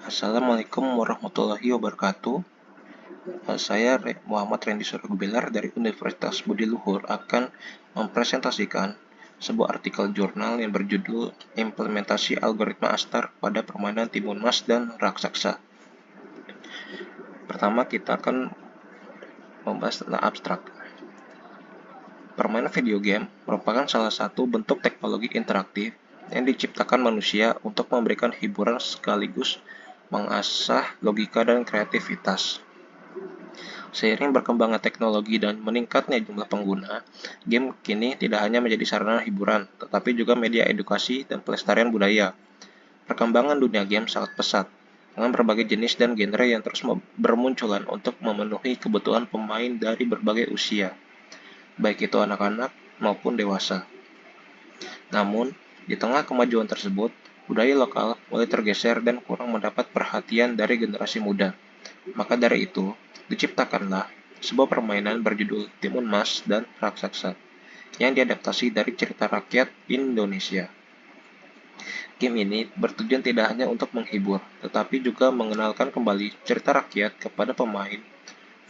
Assalamualaikum warahmatullahi wabarakatuh. Saya Muhammad Randy Suragubilar dari Universitas Budi Luhur akan mempresentasikan sebuah artikel jurnal yang berjudul Implementasi Algoritma Astar pada Permainan Timun Mas dan Raksasa. Pertama, kita akan membahas tentang abstrak. Permainan video game merupakan salah satu bentuk teknologi interaktif yang diciptakan manusia untuk memberikan hiburan sekaligus mengasah logika dan kreativitas. Seiring berkembangnya teknologi dan meningkatnya jumlah pengguna, game kini tidak hanya menjadi sarana hiburan, tetapi juga media edukasi dan pelestarian budaya. Perkembangan dunia game sangat pesat, dengan berbagai jenis dan genre yang terus bermunculan untuk memenuhi kebutuhan pemain dari berbagai usia, baik itu anak-anak maupun dewasa. Namun, di tengah kemajuan tersebut, budaya lokal mulai tergeser dan kurang mendapat perhatian dari generasi muda. Maka dari itu, diciptakanlah sebuah permainan berjudul Timun Mas dan Raksasa yang diadaptasi dari cerita rakyat Indonesia. Game ini bertujuan tidak hanya untuk menghibur, tetapi juga mengenalkan kembali cerita rakyat kepada pemain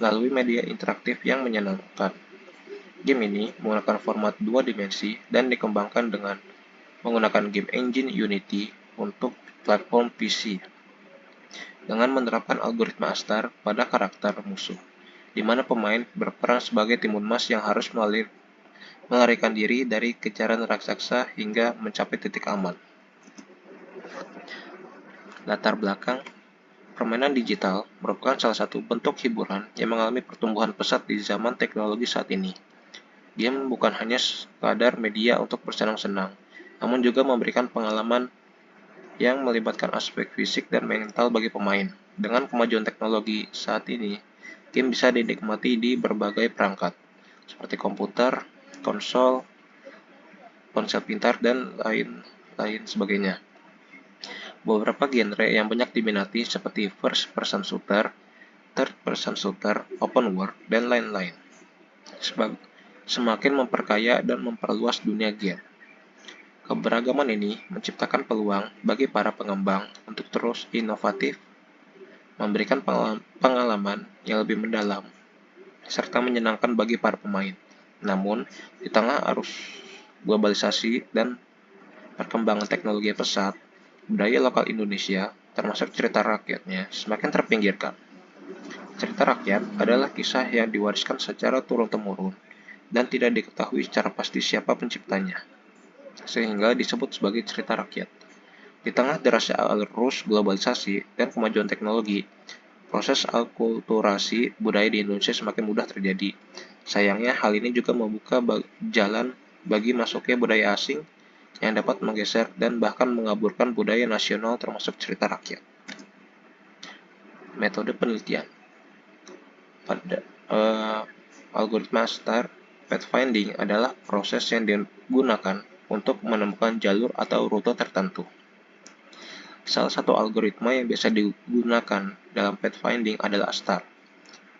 melalui media interaktif yang menyenangkan. Game ini menggunakan format dua dimensi dan dikembangkan dengan menggunakan game engine Unity untuk platform PC dengan menerapkan algoritma Astar pada karakter musuh, di mana pemain berperan sebagai Timun Mas yang harus melarikan diri dari kejaran raksasa hingga mencapai titik aman. Latar belakang permainan digital merupakan salah satu bentuk hiburan yang mengalami pertumbuhan pesat di zaman teknologi saat ini. Game bukan hanya sekadar media untuk bersenang-senang, namun juga memberikan pengalaman yang melibatkan aspek fisik dan mental bagi pemain. Dengan kemajuan teknologi saat ini, game bisa dinikmati di berbagai perangkat, seperti komputer, konsol, ponsel pintar, dan lain sebagainya. Beberapa genre yang banyak diminati seperti first person shooter, third person shooter, open world, dan lain-lain. Semakin memperkaya dan memperluas dunia game. Keberagaman ini menciptakan peluang bagi para pengembang untuk terus inovatif, memberikan pengalaman yang lebih mendalam, serta menyenangkan bagi para pemain. Namun, di tengah arus globalisasi dan perkembangan teknologi yang pesat, budaya lokal Indonesia, termasuk cerita rakyatnya, semakin terpinggirkan. Cerita rakyat adalah kisah yang diwariskan secara turun-temurun dan tidak diketahui secara pasti siapa penciptanya, sehingga disebut sebagai cerita rakyat. Di tengah derasnya arus globalisasi dan kemajuan teknologi, proses akulturasi budaya di Indonesia semakin mudah terjadi. Sayangnya, hal ini juga membuka jalan bagi masuknya budaya asing yang dapat menggeser dan bahkan mengaburkan budaya nasional termasuk cerita rakyat. Metode penelitian pada algoritma Star pathfinding adalah proses yang digunakan untuk menemukan jalur atau rute tertentu. Salah satu algoritma yang biasa digunakan dalam pathfinding adalah ASTAR.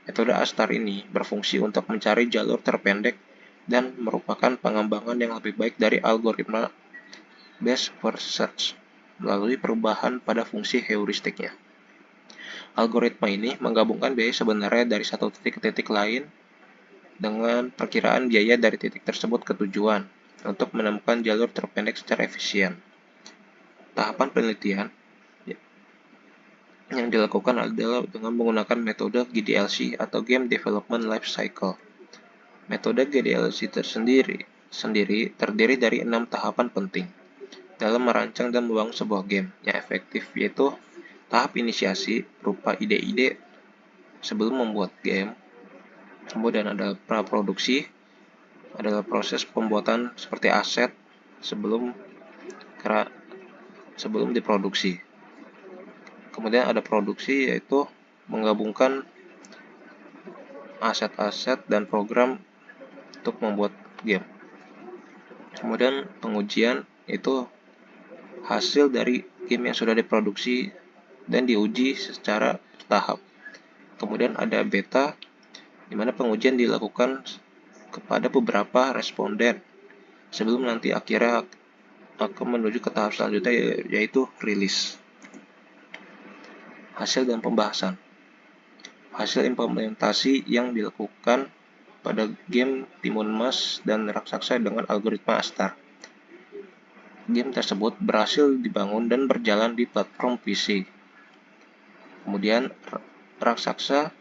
Metode ASTAR ini berfungsi untuk mencari jalur terpendek dan merupakan pengembangan yang lebih baik dari algoritma best first search melalui perubahan pada fungsi heuristiknya. Algoritma ini menggabungkan biaya sebenarnya dari satu titik ke titik lain dengan perkiraan biaya dari titik tersebut ke tujuan untuk menemukan jalur terpendek secara efisien. Tahapan penelitian yang dilakukan adalah dengan menggunakan metode GDLC atau Game Development Life Cycle. Metode GDLC sendiri terdiri dari 6 tahapan penting dalam merancang dan membangun sebuah game yang efektif, yaitu tahap inisiasi berupa ide-ide sebelum membuat game. Kemudian ada praproduksi, adalah proses pembuatan seperti aset sebelum diproduksi. Kemudian ada produksi, yaitu menggabungkan aset-aset dan program untuk membuat game. Kemudian pengujian, itu hasil dari game yang sudah diproduksi dan diuji secara bertahap. Kemudian ada beta, di mana pengujian dilakukan kepada beberapa responden sebelum nanti akhirnya akan menuju ke tahap selanjutnya, yaitu rilis. Hasil dan pembahasan. Hasil implementasi yang dilakukan pada game Timun Mas dan Raksasa dengan algoritma Astar. Game tersebut berhasil dibangun dan berjalan di platform PC. Kemudian, Raksasa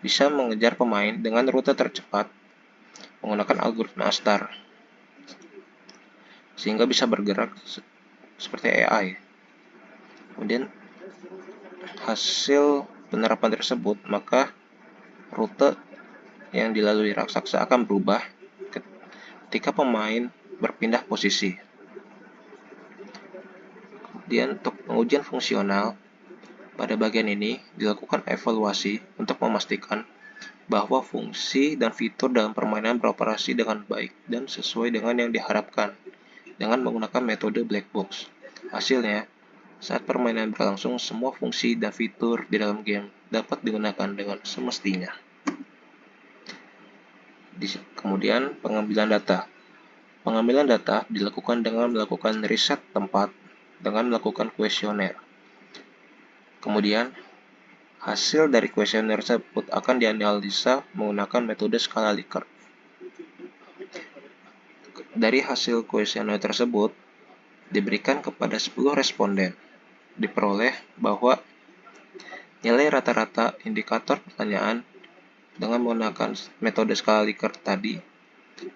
bisa mengejar pemain dengan rute tercepat menggunakan algoritma Astar, sehingga bisa bergerak seperti AI. Kemudian, hasil penerapan tersebut, maka rute yang dilalui raksasa akan berubah ketika pemain berpindah posisi. Kemudian untuk pengujian fungsional, pada bagian ini dilakukan evaluasi untuk memastikan bahwa fungsi dan fitur dalam permainan beroperasi dengan baik dan sesuai dengan yang diharapkan dengan menggunakan metode black box. Hasilnya, saat permainan berlangsung, semua fungsi dan fitur di dalam game dapat digunakan dengan semestinya. Kemudian, pengambilan data. Pengambilan data dilakukan dengan melakukan riset tempat dengan melakukan kuesioner. Kemudian, hasil dari kuesioner tersebut akan dianalisa menggunakan metode skala Likert. Dari hasil kuesioner tersebut diberikan kepada 10 responden. Diperoleh bahwa nilai rata-rata indikator pertanyaan dengan menggunakan metode skala Likert tadi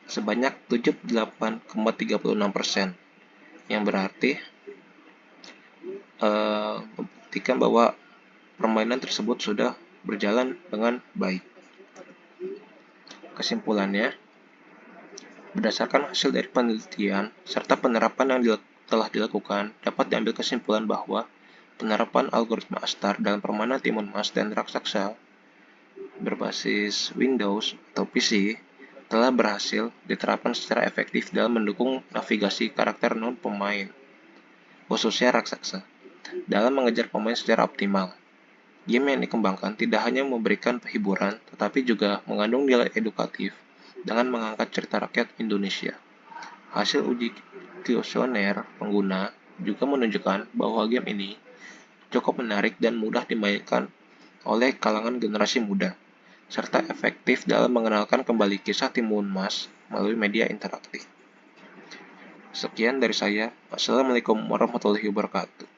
sebanyak 78,36%, yang berarti membuktikan bahwa permainan tersebut sudah berjalan dengan baik. Kesimpulannya, berdasarkan hasil dari penelitian serta penerapan yang telah dilakukan, dapat diambil kesimpulan bahwa penerapan algoritma Astar dalam permainan Timun Mas dan Raksasa berbasis Windows atau PC telah berhasil diterapkan secara efektif dalam mendukung navigasi karakter non-pemain, khususnya Raksasa, dalam mengejar pemain secara optimal. Game yang dikembangkan tidak hanya memberikan hiburan, tetapi juga mengandung nilai edukatif dengan mengangkat cerita rakyat Indonesia. Hasil uji kuesioner pengguna juga menunjukkan bahwa game ini cukup menarik dan mudah dimainkan oleh kalangan generasi muda, serta efektif dalam mengenalkan kembali kisah Timun Mas melalui media interaktif. Sekian dari saya. Wassalamualaikum warahmatullahi wabarakatuh.